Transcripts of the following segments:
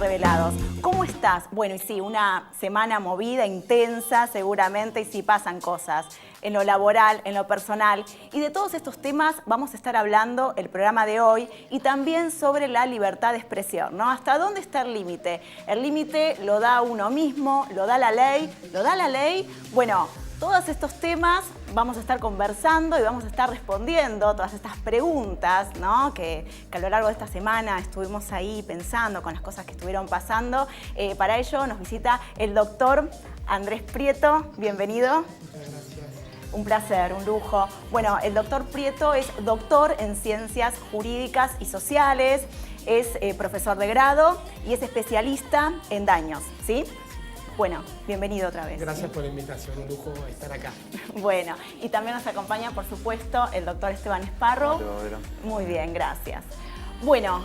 revelados. ¿Cómo estás? Bueno, y sí, una semana movida, intensa seguramente, y sí pasan cosas en lo laboral, en lo personal. Y de todos estos temas vamos a estar hablando el programa de hoy y también sobre la libertad de expresión, ¿no? ¿Hasta dónde está el límite? El límite lo da uno mismo, lo da la ley, ¿lo da la ley? Bueno, todos estos temas vamos a estar conversando y vamos a estar respondiendo todas estas preguntas, ¿no? que a lo largo de esta semana estuvimos ahí pensando con las cosas que estuvieron pasando. Para ello nos visita el doctor Andrés Prieto. Bienvenido. Muchas gracias. Un placer, un lujo. Bueno, el doctor Prieto es doctor en Ciencias Jurídicas y Sociales, es profesor de grado y es especialista en daños, ¿sí? Bueno, bienvenido otra vez. Gracias por la invitación, un lujo estar acá. Bueno, y también nos acompaña, por supuesto, el doctor Esteban Esparro. Muy bien, gracias. Bueno,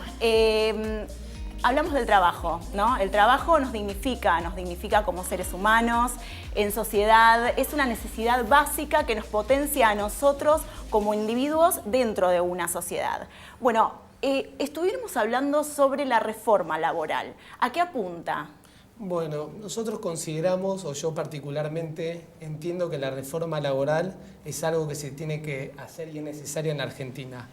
hablamos del trabajo, ¿no? El trabajo nos dignifica como seres humanos, en sociedad. Es una necesidad básica que nos potencia a nosotros como individuos dentro de una sociedad. Bueno, estuvimos hablando sobre la reforma laboral. ¿A qué apunta? Bueno, nosotros consideramos, o yo particularmente, entiendo que la reforma laboral es algo que se tiene que hacer y es necesaria en la Argentina,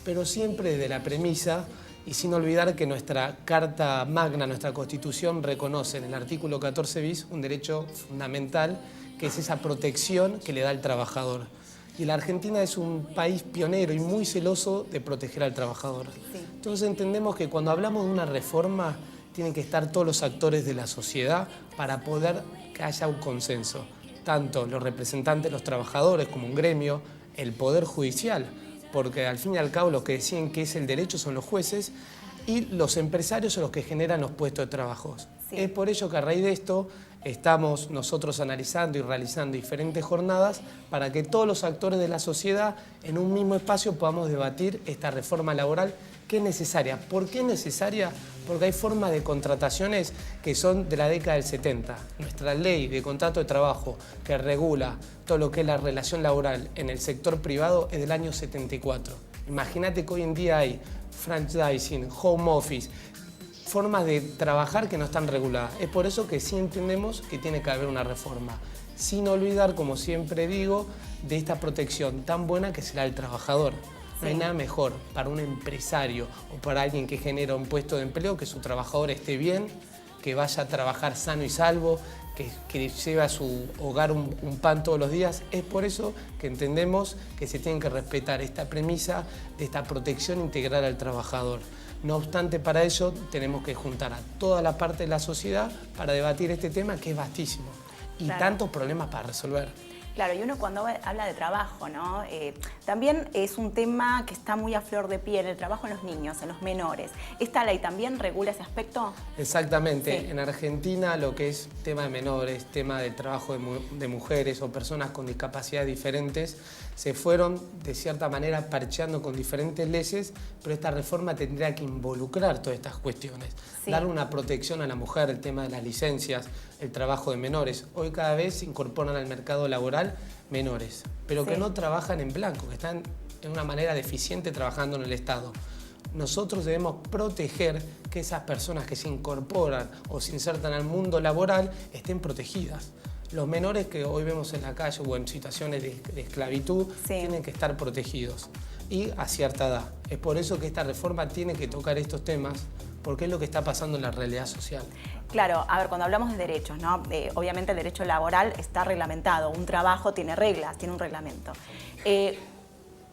pero siempre desde la premisa y sin olvidar que nuestra Carta Magna, nuestra Constitución, reconoce en el artículo 14 bis un derecho fundamental, que es esa protección que le da el trabajador. Y la Argentina es un país pionero y muy celoso de proteger al trabajador. Sí. Entonces entendemos que cuando hablamos de una reforma, tienen que estar todos los actores de la sociedad para poder que haya un consenso. Tanto los representantes, los trabajadores como un gremio, el Poder Judicial, porque al fin y al cabo los que deciden qué es el derecho son los jueces, y los empresarios son los que generan los puestos de trabajo. Sí. Es por ello que a raíz de esto estamos nosotros analizando y realizando diferentes jornadas para que todos los actores de la sociedad en un mismo espacio podamos debatir esta reforma laboral que es necesaria. ¿Por qué es necesaria? Porque hay formas de contrataciones que son de la década del 70. Nuestra ley de contrato de trabajo que regula todo lo que es la relación laboral en el sector privado es del año 74. Imagínate que hoy en día hay franchising, home office, formas de trabajar que no están reguladas. Es por eso que sí entendemos que tiene que haber una reforma, sin olvidar, como siempre digo, de esta protección tan buena que será el trabajador. No hay nada mejor para un empresario o para alguien que genera un puesto de empleo que su trabajador esté bien, que vaya a trabajar sano y salvo, que lleve a su hogar un pan todos los días. Es por eso que entendemos que se tiene que respetar esta premisa de esta protección integral al trabajador. No obstante, para ello tenemos que juntar a toda la parte de la sociedad para debatir este tema que es vastísimo y tantos problemas para resolver. Claro, y uno cuando habla de trabajo, ¿no? También es un tema que está muy a flor de piel, el trabajo en los niños, en los menores. ¿Esta ley también regula ese aspecto? Exactamente. Sí. En Argentina lo que es tema de menores, tema del trabajo de mujeres o personas con discapacidades diferentes, se fueron de cierta manera parcheando con diferentes leyes, pero esta reforma tendría que involucrar todas estas cuestiones. Sí. Dar una protección a la mujer, el tema de las licencias, el trabajo de menores. Hoy cada vez se incorporan al mercado laboral menores, pero que no trabajan en blanco, que están de una manera deficiente trabajando en el Estado. Nosotros debemos proteger que esas personas que se incorporan o se insertan al mundo laboral estén protegidas. Los menores que hoy vemos en la calle o en situaciones de esclavitud tienen que estar protegidos y a cierta edad. Es por eso que esta reforma tiene que tocar estos temas, porque es lo que está pasando en la realidad social. Claro, a ver, cuando hablamos de derechos, ¿no? Obviamente el derecho laboral está reglamentado, un trabajo tiene reglas, tiene un reglamento.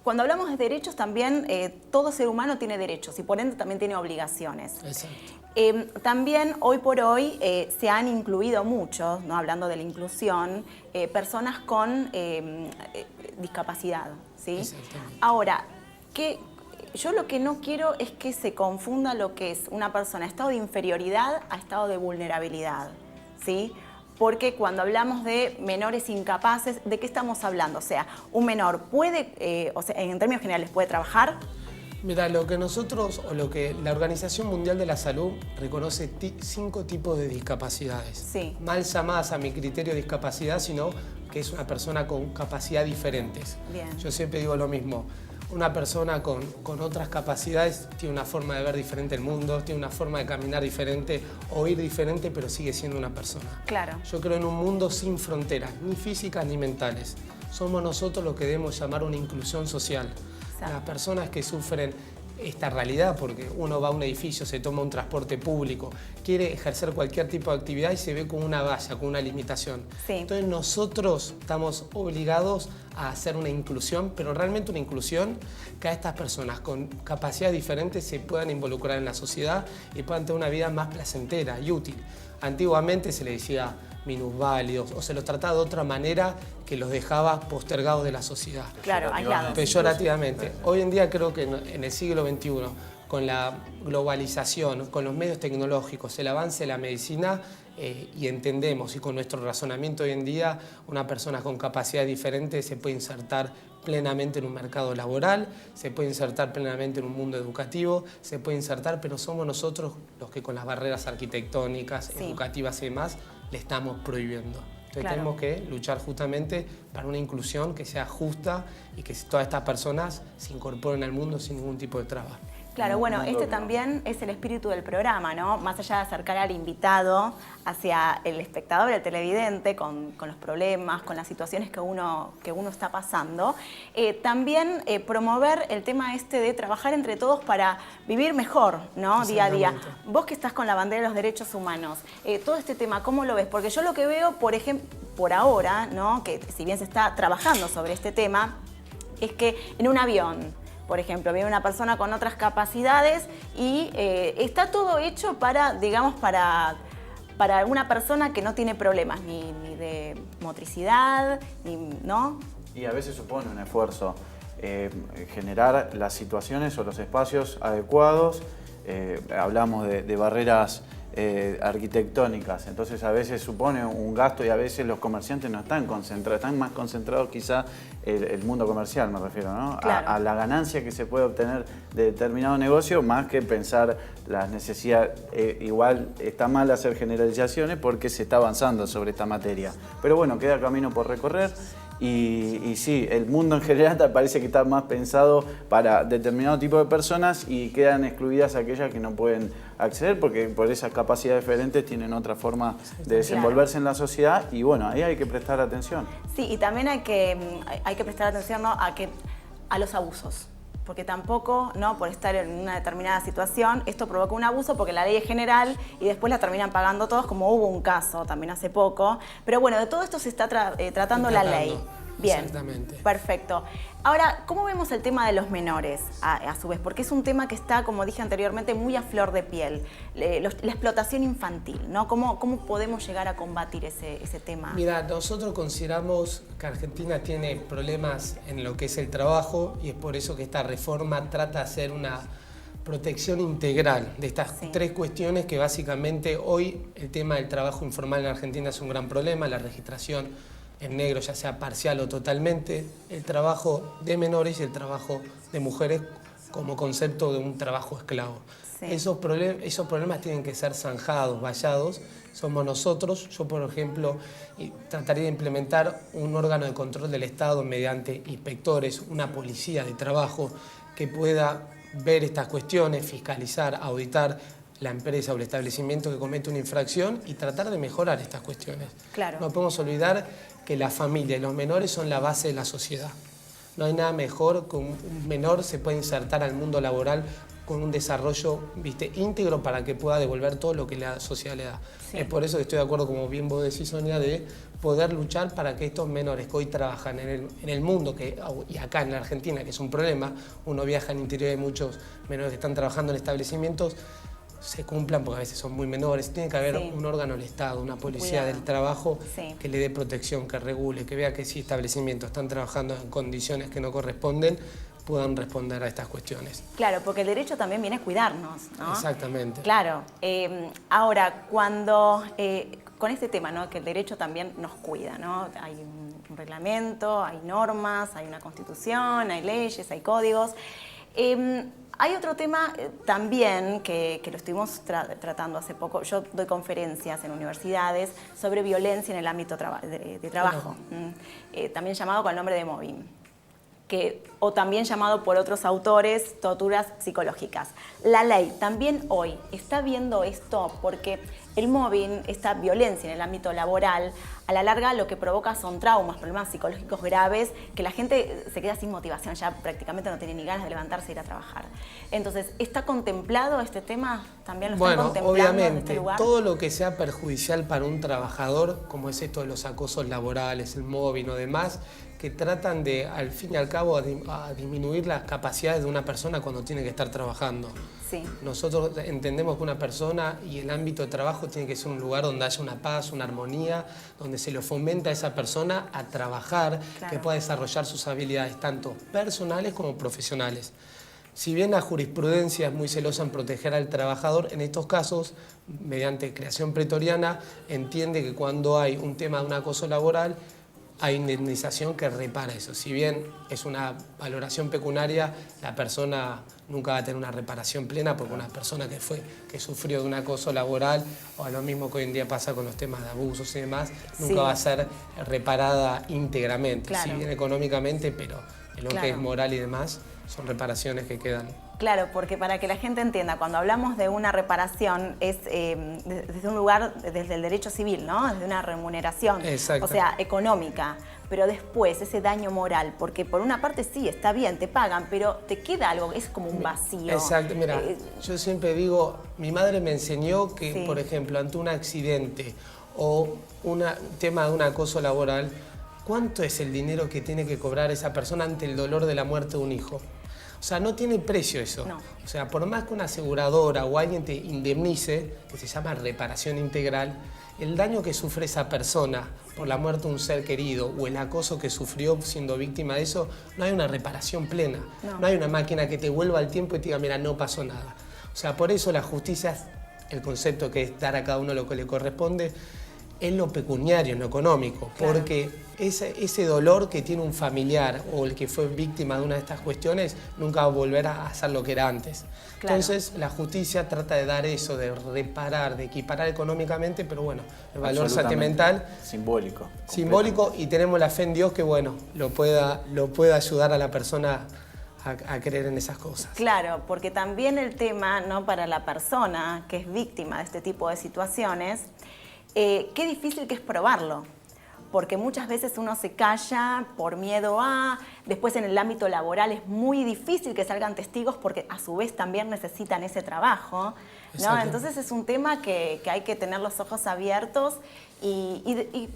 Cuando hablamos de derechos también, todo ser humano tiene derechos y por ende también tiene obligaciones. Exacto. También hoy por hoy se han incluido mucho, ¿no? Hablando de la inclusión, personas con discapacidad, ¿sí? Exactamente. Ahora, yo lo que no quiero es que se confunda lo que es una persona estado de inferioridad a estado de vulnerabilidad, ¿sí? Porque cuando hablamos de menores incapaces, ¿de qué estamos hablando? O sea, un menor puede, o sea, en términos generales, puede trabajar. Mira, lo que nosotros, o lo que la Organización Mundial de la Salud reconoce 5 tipos de discapacidades. Sí. Mal llamadas a mi criterio discapacidad, sino que es una persona con capacidades diferentes. Bien. Yo siempre digo lo mismo. Una persona con otras capacidades tiene una forma de ver diferente el mundo, tiene una forma de caminar diferente, oír diferente, pero sigue siendo una persona. Claro. Yo creo en un mundo sin fronteras, ni físicas ni mentales. Somos nosotros lo que debemos llamar una inclusión social. Exacto. Las personas que sufren esta realidad, porque uno va a un edificio, se toma un transporte público, quiere ejercer cualquier tipo de actividad y se ve con una valla, con una limitación. Sí. Entonces nosotros estamos obligados a hacer una inclusión, pero realmente una inclusión que a estas personas con capacidades diferentes se puedan involucrar en la sociedad y puedan tener una vida más placentera y útil. Antiguamente se le decía minusválidos o se los trataba de otra manera que los dejaba postergados de la sociedad. Claro, aislados. Peyorativamente. Hoy en día creo que en el siglo XXI, con la globalización, con los medios tecnológicos, el avance de la medicina, y entendemos, y con nuestro razonamiento hoy en día, una persona con capacidades diferentes se puede insertar plenamente en un mercado laboral, se puede insertar plenamente en un mundo educativo, se puede insertar, pero somos nosotros los que con las barreras arquitectónicas, Sí. educativas y demás, le estamos prohibiendo. Entonces Claro. tenemos que luchar justamente para una inclusión que sea justa y que todas estas personas se incorporen al mundo sin ningún tipo de traba. Claro, bueno, este también es el espíritu del programa, ¿no? Más allá de acercar al invitado hacia el espectador, el televidente, con los problemas, con las situaciones que uno está pasando, también promover el tema este de trabajar entre todos para vivir mejor, ¿no? Día a día. Exactamente. Vos que estás con la bandera de los derechos humanos, todo este tema, ¿cómo lo ves? Porque yo lo que veo, por ejemplo, por ahora, ¿no? Que si bien se está trabajando sobre este tema, es que en un avión, por ejemplo, viene una persona con otras capacidades y está todo hecho para, digamos, para una persona que no tiene problemas ni de motricidad, ¿no? Y a veces supone un esfuerzo generar las situaciones o los espacios adecuados. Hablamos de barreras arquitectónicas, entonces a veces supone un gasto y a veces los comerciantes no están concentrados, están más concentrados quizá el mundo comercial, me refiero, ¿no? Claro. A la ganancia que se puede obtener de determinado negocio, más que pensar las necesidades. Igual está mal hacer generalizaciones porque se está avanzando sobre esta materia, pero bueno, queda camino por recorrer. Y sí, el mundo en general parece que está más pensado para determinado tipo de personas y quedan excluidas aquellas que no pueden acceder porque por esas capacidades diferentes tienen otra forma de desenvolverse en la sociedad y bueno, ahí hay que prestar atención. Sí, y también hay que prestar atención, ¿no? a los abusos. Porque tampoco, ¿no? Por estar en una determinada situación, esto provoca un abuso porque la ley es general y después la terminan pagando todos, como hubo un caso también hace poco. Pero bueno, de todo esto se está tratando la ley. Bien, Exactamente. Perfecto. Ahora, ¿cómo vemos el tema de los menores a su vez? Porque es un tema que está, como dije anteriormente, muy a flor de piel. La explotación infantil, ¿no? ¿Cómo podemos llegar a combatir ese tema? Mira, nosotros consideramos que Argentina tiene problemas en lo que es el trabajo y es por eso que esta reforma trata de hacer una protección integral de estas tres cuestiones que básicamente hoy el tema del trabajo informal en Argentina es un gran problema, la registración en negro, ya sea parcial o totalmente, el trabajo de menores y el trabajo de mujeres como concepto de un trabajo esclavo. Sí. Esos problemas tienen que ser zanjados, vallados. Somos nosotros, yo por ejemplo, trataría de implementar un órgano de control del Estado mediante inspectores, una policía de trabajo que pueda ver estas cuestiones, fiscalizar, auditar la empresa o el establecimiento que comete una infracción y tratar de mejorar estas cuestiones. Claro. No podemos olvidar que la familia y los menores son la base de la sociedad. No hay nada mejor que un menor se pueda insertar al mundo laboral con un desarrollo, íntegro para que pueda devolver todo lo que la sociedad le da. Sí. Es por eso que estoy de acuerdo, como bien vos decís, Sonia, de poder luchar para que estos menores que hoy trabajan en el mundo, y acá en la Argentina, que es un problema, uno viaja en el interior de muchos menores que están trabajando en establecimientos, se cumplan porque a veces son muy menores. Tiene que haber un órgano del Estado, una policía del trabajo que le dé protección, que regule, que vea que si establecimientos están trabajando en condiciones que no corresponden, puedan responder a estas cuestiones. Claro, porque el derecho también viene a cuidarnos, ¿no? Exactamente. Claro. Ahora, cuando con este tema, ¿no? Que el derecho también nos cuida, ¿no? Hay un reglamento, hay normas, hay una constitución, hay leyes, hay códigos. Hay otro tema también que lo estuvimos tratando hace poco. Yo doy conferencias en universidades sobre violencia en el ámbito de trabajo, también llamado con el nombre de mobbing, o también llamado por otros autores torturas psicológicas. La ley también hoy está viendo esto porque el mobbing, esta violencia en el ámbito laboral, a la larga lo que provoca son traumas, problemas psicológicos graves, que la gente se queda sin motivación, ya prácticamente no tiene ni ganas de levantarse e ir a trabajar. Entonces, ¿está contemplado este tema? ¿También lo están contemplando obviamente, en este lugar? todo lo que sea perjudicial para un trabajador, como es esto de los acosos laborales, el mobbing o demás, que tratan de, al fin y al cabo, a disminuir las capacidades de una persona cuando tiene que estar trabajando. Sí. Nosotros entendemos que una persona y el ámbito de trabajo tiene que ser un lugar donde haya una paz, una armonía, donde se lo fomenta a esa persona a trabajar, claro, que pueda desarrollar sus habilidades, tanto personales como profesionales. Si bien la jurisprudencia es muy celosa en proteger al trabajador, en estos casos, mediante creación pretoriana, entiende que cuando hay un tema de un acoso laboral, hay indemnización que repara eso. Si bien es una valoración pecuniaria, la persona nunca va a tener una reparación plena porque una persona que sufrió de un acoso laboral, o a lo mismo que hoy en día pasa con los temas de abusos y demás, nunca va a ser reparada íntegramente. Claro. Si bien económicamente, pero en lo Claro, que es moral y demás, son reparaciones que quedan. Claro, porque para que la gente entienda, cuando hablamos de una reparación es desde un lugar, desde el derecho civil, ¿no? Desde una remuneración, Exacto, o sea, económica, pero después ese daño moral, porque por una parte sí, está bien, te pagan, pero te queda algo, es como un vacío. Exacto, mira, yo siempre digo, mi madre me enseñó que, Sí, por ejemplo, ante un accidente o un tema de un acoso laboral, ¿cuánto es el dinero que tiene que cobrar esa persona ante el dolor de la muerte de un hijo? O sea, no tiene precio eso. No. O sea, por más que una aseguradora o alguien te indemnice, que se llama reparación integral, el daño que sufre esa persona por la muerte de un ser querido o el acoso que sufrió siendo víctima de eso, no hay una reparación plena. No hay una máquina que te vuelva al tiempo y te diga, mira, no pasó nada. O sea, por eso la justicia es el concepto que es dar a cada uno lo que le corresponde, en lo pecuniario, en lo económico, claro, porque ese dolor que tiene un familiar o el que fue víctima de una de estas cuestiones nunca va a volver a hacer lo que era antes. Claro. Entonces la justicia trata de dar eso, de reparar, de equiparar económicamente, pero bueno, el valor sentimental simbólico, y tenemos la fe en Dios que bueno, lo pueda ayudar a la persona a creer en esas cosas. Claro, porque también el tema, ¿no?, para la persona que es víctima de este tipo de situaciones, qué difícil que es probarlo, porque muchas veces uno se calla por miedo a, después en el ámbito laboral es muy difícil que salgan testigos porque a su vez también necesitan ese trabajo, ¿no? Exacto. Entonces es un tema que hay que tener los ojos abiertos y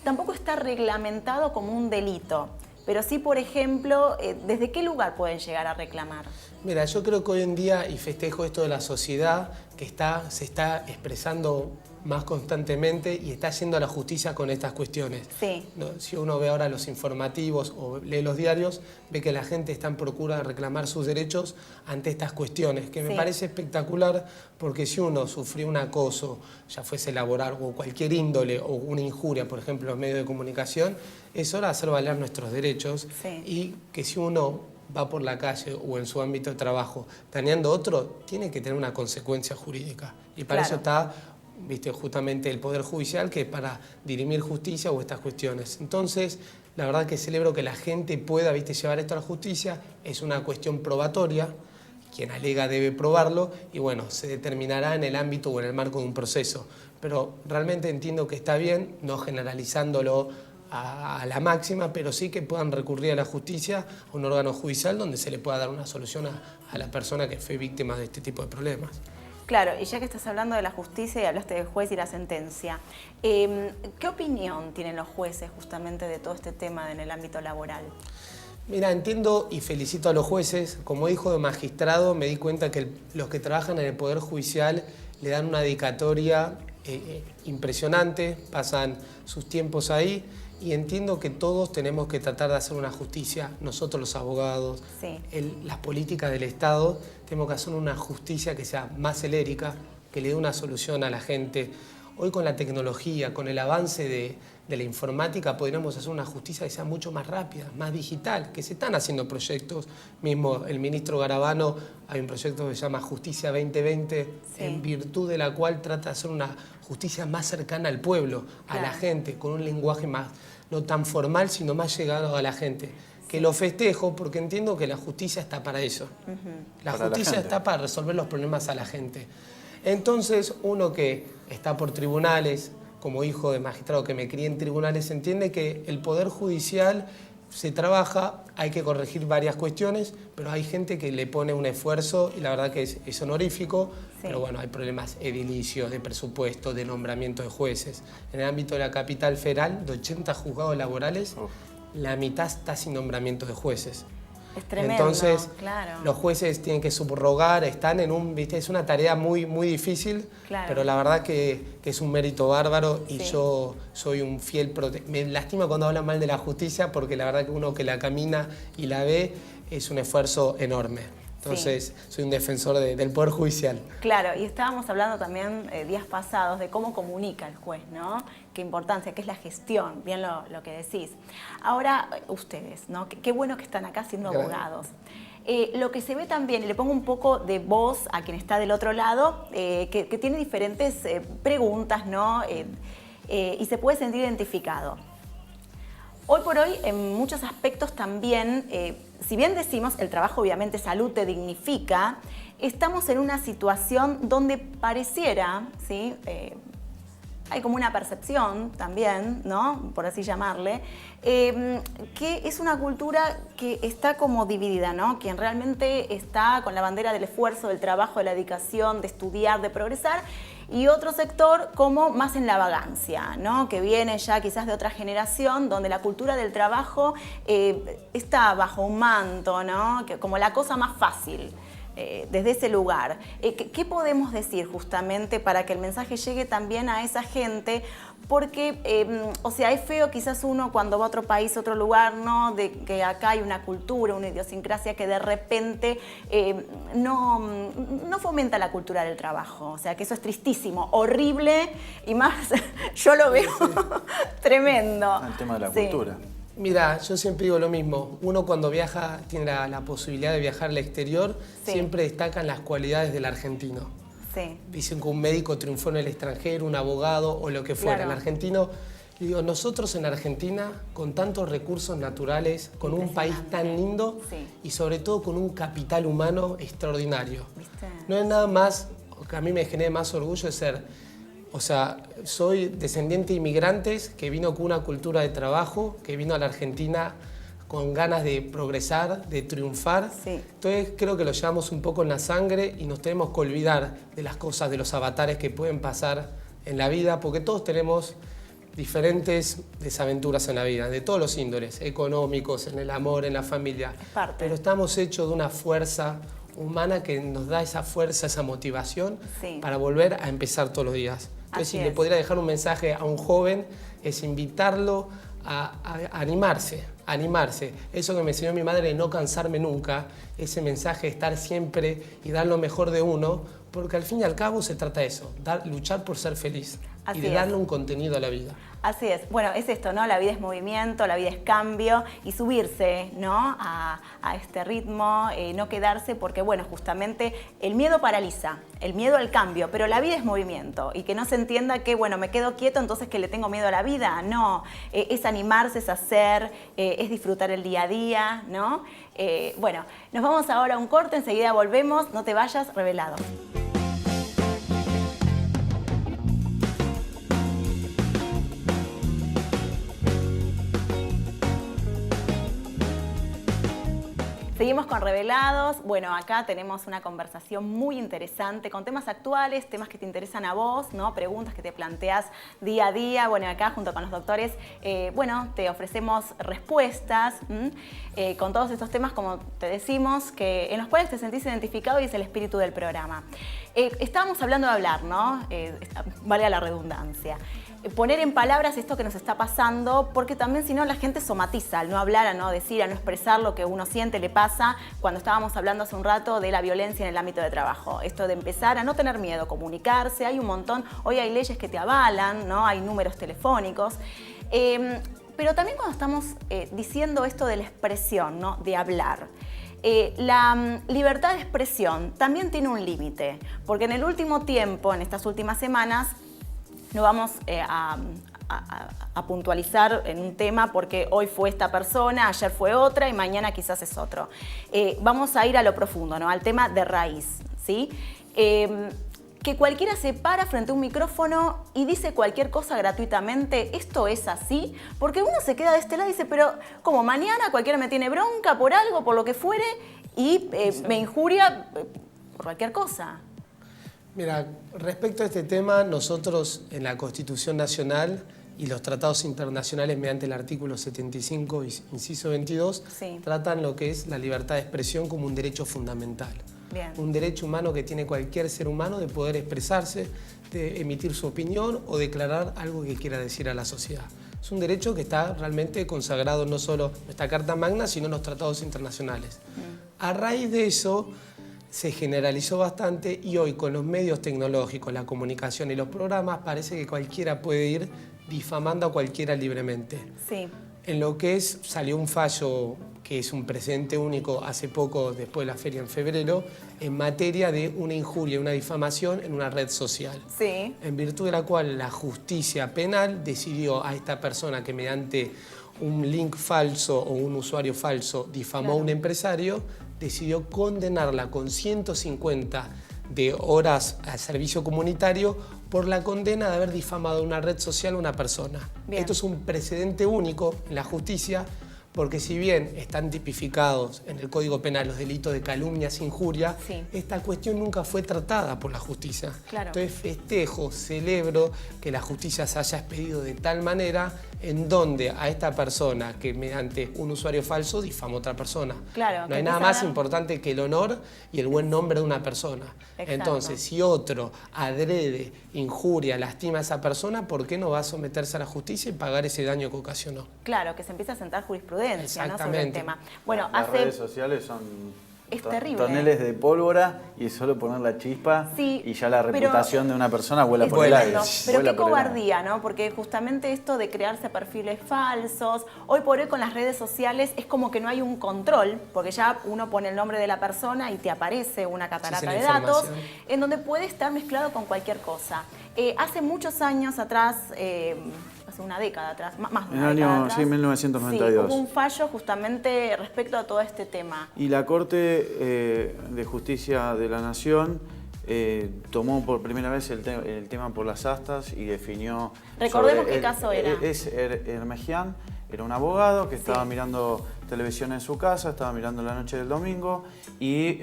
tampoco está reglamentado como un delito, pero sí, por ejemplo, ¿desde qué lugar pueden llegar a reclamar? Mira, yo creo que hoy en día, y festejo esto de la sociedad, que se está expresando más constantemente y está yendo a la justicia con estas cuestiones. Sí. ¿No? Si uno ve ahora los informativos o lee los diarios, ve que la gente está en procura de reclamar sus derechos ante estas cuestiones, que me Sí, parece espectacular, porque si uno sufrió un acoso, ya fuese laboral o cualquier índole, o una injuria, por ejemplo, en los medios de comunicación, es hora de hacer valer nuestros derechos. Sí. Y que si uno va por la calle o en su ámbito de trabajo dañando a otro, tiene que tener una consecuencia jurídica. Y para claro, eso está, viste, justamente el Poder Judicial, que es para dirimir justicia o estas cuestiones. Entonces, la verdad que celebro que la gente pueda, viste, llevar esto a la justicia. Es una cuestión probatoria, quien alega debe probarlo y bueno, se determinará en el ámbito o en el marco de un proceso. Pero realmente entiendo que está bien, no generalizándolo a la máxima, pero sí que puedan recurrir a la justicia, a un órgano judicial donde se le pueda dar una solución a la persona que fue víctima de este tipo de problemas. claro, y ya que estás hablando de la justicia y hablaste del juez y la sentencia, ¿qué opinión tienen los jueces justamente de todo este tema en el ámbito laboral? Mira, entiendo y felicito a los jueces. Como hijo de magistrado me di cuenta que los que trabajan en el Poder Judicial le dan una dedicatoria impresionante, pasan sus tiempos ahí y entiendo que todos tenemos que tratar de hacer una justicia, nosotros los abogados, Sí, las políticas del Estado, tenemos que hacer una justicia que sea más celérica, que le dé una solución a la gente. Hoy con la tecnología, con el avance de la informática, podríamos hacer una justicia que sea mucho más rápida, más digital, que se están haciendo proyectos. Mismo el ministro Garabano, hay un proyecto que se llama Justicia 2020, sí, en virtud de la cual trata de hacer una justicia más cercana al pueblo, a la claro, gente, con un lenguaje más, no tan formal, sino más llegado a la gente. que lo festejo porque entiendo que la justicia está para eso. La Para la justicia gente. está para resolver los problemas a la gente. Entonces, uno que está por tribunales, como hijo de magistrado que me crié en tribunales, entiende que el Poder Judicial se trabaja, hay que corregir varias cuestiones, pero hay gente que le pone un esfuerzo y la verdad que es honorífico, pero bueno, hay problemas edilicios, de presupuesto, de nombramiento de jueces. En el ámbito de la capital federal, de 80 juzgados laborales, la mitad está sin nombramiento de jueces. Es tremendo, Entonces, claro. los jueces tienen que subrogar, están en un, ¿viste? Es una tarea muy, muy difícil, Claro. pero la verdad que es un mérito bárbaro y Sí. yo soy un fiel me lastima cuando hablan mal de la justicia porque la verdad que uno que la camina y la ve es un esfuerzo enorme. Entonces, soy un defensor del Poder Judicial. Claro, y estábamos hablando también días pasados de cómo comunica el juez, ¿no? Qué importancia, qué es la gestión, bien lo que decís. Ahora, ustedes, ¿no? Qué bueno que están acá siendo Gracias. abogados. Lo que se ve también, y le pongo un poco de voz a quien está del otro lado, que tiene diferentes preguntas, ¿no? Y se puede sentir identificado. Hoy por hoy, en muchos aspectos también, si bien decimos el trabajo obviamente salud te dignifica, estamos en una situación donde pareciera, ¿sí? Hay como una percepción también, ¿no? Por así llamarle, que es una cultura que está como dividida, ¿no? Quien realmente está con la bandera del esfuerzo, del trabajo, de la dedicación, de estudiar, de progresar, y otro sector como más en la vagancia, ¿no? Que viene ya quizás de otra generación donde la cultura del trabajo está bajo un manto, ¿no? Que como la cosa más fácil. Desde ese lugar. ¿Qué podemos decir justamente para que el mensaje llegue también a esa gente? Porque, o sea, es feo quizás uno cuando va a otro país, a otro lugar, ¿no? De que acá hay una cultura, una idiosincrasia que de repente no fomenta la cultura del trabajo. O sea, que eso es tristísimo, horrible y más, yo lo veo tremendo. El tema de la Sí. cultura. Mira, yo siempre digo lo mismo. Uno cuando viaja, tiene la posibilidad de viajar al exterior, Sí. siempre destacan las cualidades del argentino. Sí. Dicen que un médico triunfó en el extranjero, un abogado o lo que fuera. Claro. El argentino, digo, nosotros en Argentina, con tantos recursos naturales, con un país tan lindo Sí. y sobre todo con un capital humano extraordinario. ¿Viste? No es nada más, que a mí me genere más orgullo de ser. O sea, soy descendiente de inmigrantes que vino con una cultura de trabajo, que vino a la Argentina con ganas de progresar, de triunfar. Sí. Entonces creo que lo llevamos un poco en la sangre y nos tenemos que olvidar de las cosas, de los avatares que pueden pasar en la vida, porque todos tenemos diferentes desaventuras en la vida, de todos los índoles, económicos, en el amor, en la familia. Es parte. Pero estamos hechos de una fuerza humana que nos da esa fuerza, esa motivación Sí. para volver a empezar todos los días. Entonces, Así si le es. podría dejar un mensaje a un joven, es invitarlo a animarse, a animarse. Eso que me enseñó mi madre de no cansarme nunca, ese mensaje de estar siempre y dar lo mejor de uno, porque al fin y al cabo se trata de eso, luchar por ser feliz Así y de es. darle un contenido a la vida. Así es. Bueno, es esto, ¿no? La vida es movimiento, la vida es cambio y subirse, ¿no? A este ritmo, no quedarse porque, bueno, justamente el miedo paraliza, el miedo al cambio, pero la vida es movimiento y que no se entienda que, bueno, me quedo quieto, entonces que le tengo miedo a la vida. No, es animarse, es hacer, es disfrutar el día a día, ¿no? Bueno, nos vamos ahora a un corte, enseguida volvemos, no te vayas, Revelado. Seguimos con Revelados. Bueno, acá tenemos una conversación muy interesante con temas actuales, temas que te interesan a vos, ¿no? Preguntas que te planteas día a día. Bueno, acá junto con los doctores, bueno, te ofrecemos respuestas con todos estos temas, como te decimos, en los cuales te sentís identificado y es el espíritu del programa. Estábamos hablando de hablar, ¿no? Valga la redundancia. Poner en palabras esto que nos está pasando, porque también si no la gente somatiza al no hablar, a no decir, a no expresar lo que uno siente, le pasa cuando estábamos hablando hace un rato de la violencia en el ámbito de trabajo. Esto de empezar a no tener miedo, comunicarse, hay un montón, hoy hay leyes que te avalan, ¿no? Hay números telefónicos. Pero también cuando estamos diciendo esto de la expresión, ¿no? De hablar. La libertad de expresión también tiene un límite, porque en el último tiempo, en estas últimas semanas, no vamos a puntualizar en un tema porque hoy fue esta persona, ayer fue otra y mañana quizás es otro. Vamos a ir a lo profundo, ¿no? Al tema de raíz, ¿sí? Que cualquiera se para frente a un micrófono y dice cualquier cosa gratuitamente, ¿esto es así? Porque uno se queda de este lado y dice, pero como mañana cualquiera me tiene bronca por algo, por lo que fuere, y me injuria por cualquier cosa. Mira, respecto a este tema, nosotros en la Constitución Nacional y los tratados internacionales mediante el artículo 75, inciso 22, Sí. tratan lo que es la libertad de expresión como un derecho fundamental. Bien. Un derecho humano que tiene cualquier ser humano de poder expresarse, de emitir su opinión o declarar algo que quiera decir a la sociedad. Es un derecho que está realmente consagrado no solo en nuestra Carta Magna, sino en los tratados internacionales. A raíz de eso se generalizó bastante y hoy con los medios tecnológicos, la comunicación y los programas parece que cualquiera puede ir difamando a cualquiera libremente. Sí. En lo que salió un fallo que es un precedente único hace poco, después de la feria en febrero, en materia de una injuria, una difamación en una red social. Sí. En virtud de la cual la justicia penal decidió a esta persona que mediante un link falso o un usuario falso difamó a un empresario, decidió condenarla con 150 de horas al servicio comunitario por la condena de haber difamado una red social a una persona. Bien. Esto es un precedente único en la justicia, porque si bien están tipificados en el Código Penal los delitos de calumnia, injuria, Sí. esta cuestión nunca fue tratada por la justicia. Claro. Entonces festejo, celebro que la justicia se haya expedido de tal manera en donde a esta persona que mediante un usuario falso difama a otra persona. Claro, No que hay nada empieza a más dar- importante que el honor y el buen nombre de una persona. Exacto. Entonces, si otro adrede, injuria, lastima a esa persona, ¿por qué no va a someterse a la justicia y pagar ese daño que ocasionó? Claro, que se empieza a sentar jurisprudencia, ¿no? sobre el Exactamente. tema. Bueno, Las redes sociales son Es terrible. toneles de pólvora y es solo poner la chispa Sí, y ya la pero reputación de una persona vuela es por el aire. tremendo. Pero Vuela qué por el aire. cobardía, ¿no? Porque justamente esto de crearse perfiles falsos, hoy por hoy con las redes sociales es como que no hay un control, porque ya uno pone el nombre de la persona y te aparece una catarata Sí, sí, la de datos, información. en donde puede estar mezclado con cualquier cosa. Hace muchos años atrás, hace una década atrás, más de En una el década año, atrás, sí, 1992. sí, hubo un fallo justamente respecto a todo este tema. Y la Corte de Justicia de la Nación tomó por primera vez el tema por las astas y definió... Recordemos sobre qué caso era. Es Hermejian, era un abogado que estaba Sí. mirando televisión en su casa, estaba mirando la noche del domingo y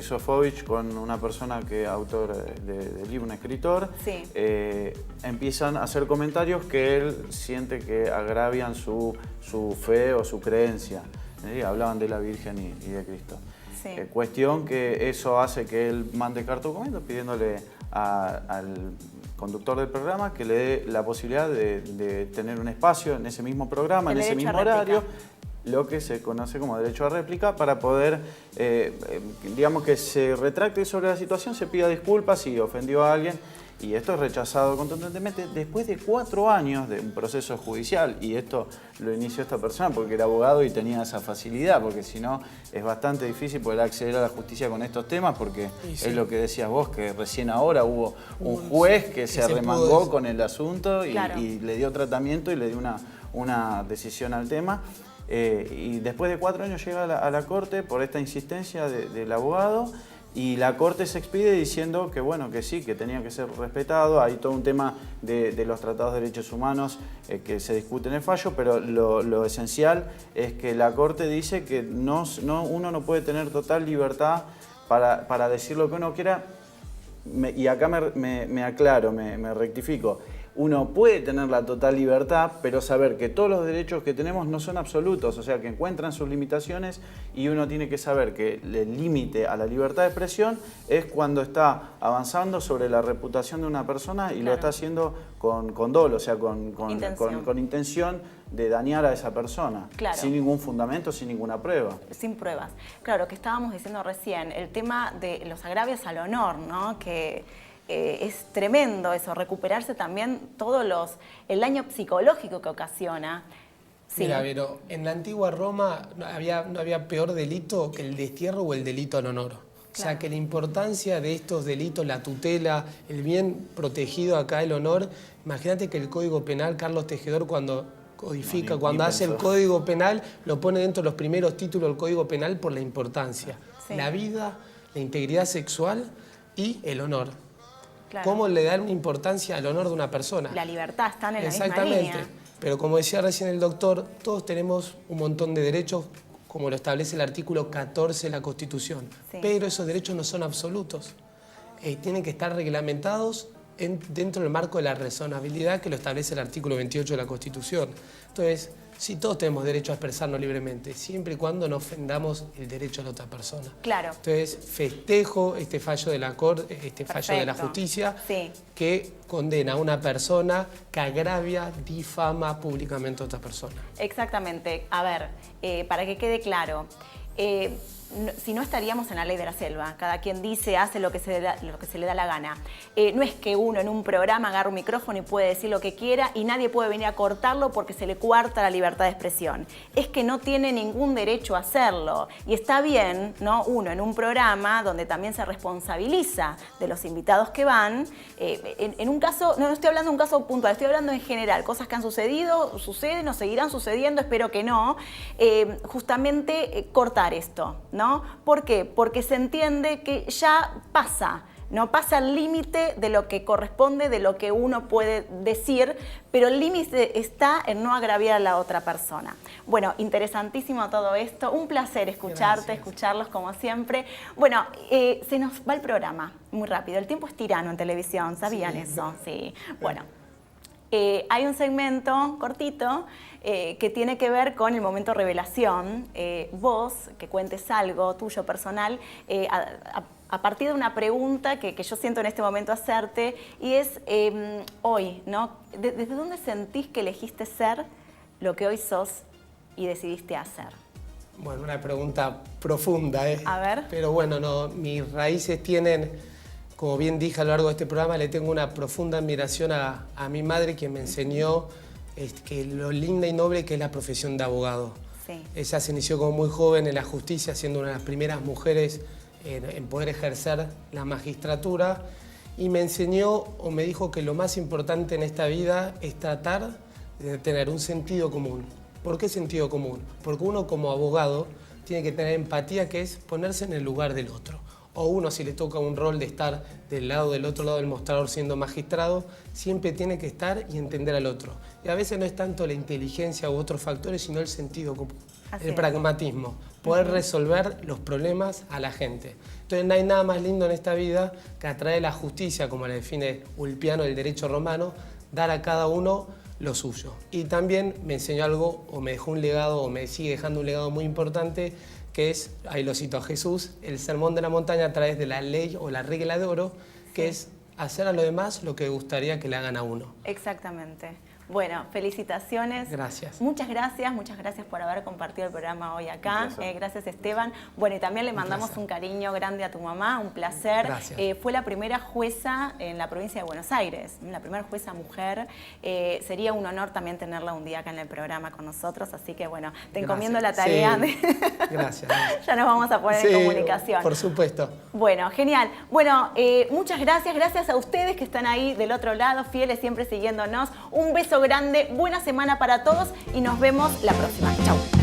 Sofovich, con una persona que autor del libro, un escritor, Sí. empiezan a hacer comentarios que él siente que agravian su fe o su creencia. Hablaban de la Virgen y de Cristo. Sí. Cuestión que eso hace que él mande carta documento pidiéndole al conductor del programa que le dé la posibilidad de tener un espacio en ese mismo programa, El en ese derecho a mismo horario, réplica. lo que se conoce como derecho a réplica, para poder, digamos, que se retracte sobre la situación, se pida disculpas si ofendió a alguien. Y esto es rechazado contundentemente después de 4 años de un proceso judicial. Y esto lo inició esta persona porque era abogado y tenía esa facilidad, porque si no es bastante difícil poder acceder a la justicia con estos temas, porque Sí. es lo que decías vos, que recién ahora hubo un juez que se se arremangó pudo- con el asunto Claro. y le dio tratamiento y le dio una decisión al tema. Y después de 4 años llega a la Corte por esta insistencia del abogado. Y la Corte se expide diciendo que bueno, que sí, que tenía que ser respetado. Hay todo un tema de los tratados de derechos humanos que se discute en el fallo, pero lo esencial es que la Corte dice que uno no puede tener total libertad para decir lo que uno quiera. Y acá me aclaro, me rectifico. Uno puede tener la total libertad, pero saber que todos los derechos que tenemos no son absolutos, o sea, que encuentran sus limitaciones, y uno tiene que saber que el límite a la libertad de expresión es cuando está avanzando sobre la reputación de una persona y lo Claro. está haciendo con dolo, o sea, con intención de dañar a esa persona, Claro. sin ningún fundamento, sin ninguna prueba. Sin pruebas. Claro, que estábamos diciendo recién, el tema de los agravios al honor, ¿no? Que es tremendo eso, recuperarse también el daño psicológico que ocasiona. Sí. Mira, pero en la antigua Roma no había peor delito que el destierro o el delito al honor. O sea, que la importancia de estos delitos, la tutela, el bien protegido acá, el honor. Imagínate que el Código Penal, Carlos Tejedor, cuando codifica, cuando hace el Código Penal, lo pone dentro de los primeros títulos del Código Penal por la importancia. Sí. La vida, la integridad sexual y el honor. Claro. ¿Cómo le dan importancia al honor de una persona? La libertad están en la misma Exactamente. línea. Pero como decía recién el doctor, todos tenemos un montón de derechos, como lo establece el artículo 14 de la Constitución. Sí. Pero esos derechos no son absolutos. Tienen que estar reglamentados dentro del marco de la razonabilidad que lo establece el artículo 28 de la Constitución. Entonces, sí, todos tenemos derecho a expresarnos libremente, siempre y cuando no ofendamos el derecho de la otra persona. Claro. Entonces, festejo este fallo de la Corte, fallo de la Justicia, sí, que condena a una persona que agravia, difama públicamente a otra persona. Exactamente. A ver, para que quede claro, si no estaríamos en la ley de la selva. Cada quien dice, hace lo que se le da la gana. No es que uno en un programa agarra un micrófono y puede decir lo que quiera y nadie puede venir a cortarlo porque se le coarta la libertad de expresión. Es que no tiene ningún derecho a hacerlo. Y está bien, ¿no? Uno en un programa donde también se responsabiliza de los invitados que van. En un caso, no estoy hablando de un caso puntual, estoy hablando en general. Cosas que han sucedido, suceden o seguirán sucediendo, espero que no. Justamente cortar esto, ¿no? ¿Por qué? Porque se entiende que ya pasa, no pasa el límite de lo que corresponde, de lo que uno puede decir, pero el límite está en no agraviar a la otra persona. Bueno, interesantísimo todo esto, un placer escucharte, escucharlos como siempre. Bueno, se nos va el programa muy rápido, el tiempo es tirano en televisión, ¿sabían eso? Sí, bueno. Hay un segmento cortito que tiene que ver con el momento revelación. Vos, que cuentes algo tuyo personal, a partir de una pregunta que yo siento en este momento hacerte, y es hoy, ¿no? ¿Desde dónde sentís que elegiste ser lo que hoy sos y decidiste hacer? Bueno, una pregunta profunda, ¿eh? A ver. Pero bueno, no, mis raíces tienen... Como bien dije a lo largo de este programa, le tengo una profunda admiración a mi madre, quien me enseñó que lo linda y noble que es la profesión de abogado. Sí. Ella se inició como muy joven en la justicia, siendo una de las primeras mujeres en poder ejercer la magistratura, y me enseñó o me dijo que lo más importante en esta vida es tratar de tener un sentido común. ¿Por qué sentido común? Porque uno como abogado tiene que tener empatía, que es ponerse en el lugar del otro. O uno, si le toca un rol de estar del otro lado del mostrador siendo magistrado, siempre tiene que estar y entender al otro. Y a veces no es tanto la inteligencia u otros factores, sino el sentido común, el pragmatismo, poder resolver los problemas a la gente. Entonces no hay nada más lindo en esta vida que a través de la justicia, como la define Ulpiano, el derecho romano, dar a cada uno lo suyo. Y también me enseñó algo, o me dejó un legado, o me sigue dejando un legado muy importante, que es, ahí lo cito a Jesús, el sermón de la montaña a través de la ley o la regla de oro, que es hacer a los demás lo que gustaría que le hagan a uno. Exactamente. Bueno, felicitaciones. Gracias. Muchas gracias por haber compartido el programa hoy acá. Gracias, Esteban. Bueno, y también le mandamos un cariño grande a tu mamá, un placer. Gracias. Fue la primera jueza en la provincia de Buenos Aires, la primera jueza mujer. Sería un honor también tenerla un día acá en el programa con nosotros, así que bueno, te encomiendo la tarea. Sí. Gracias. Ya nos vamos a poner en comunicación. Por supuesto. Bueno, genial. Bueno, muchas gracias a ustedes que están ahí del otro lado, fieles, siempre siguiéndonos. Un beso grande, buena semana para todos y nos vemos la próxima. Chau.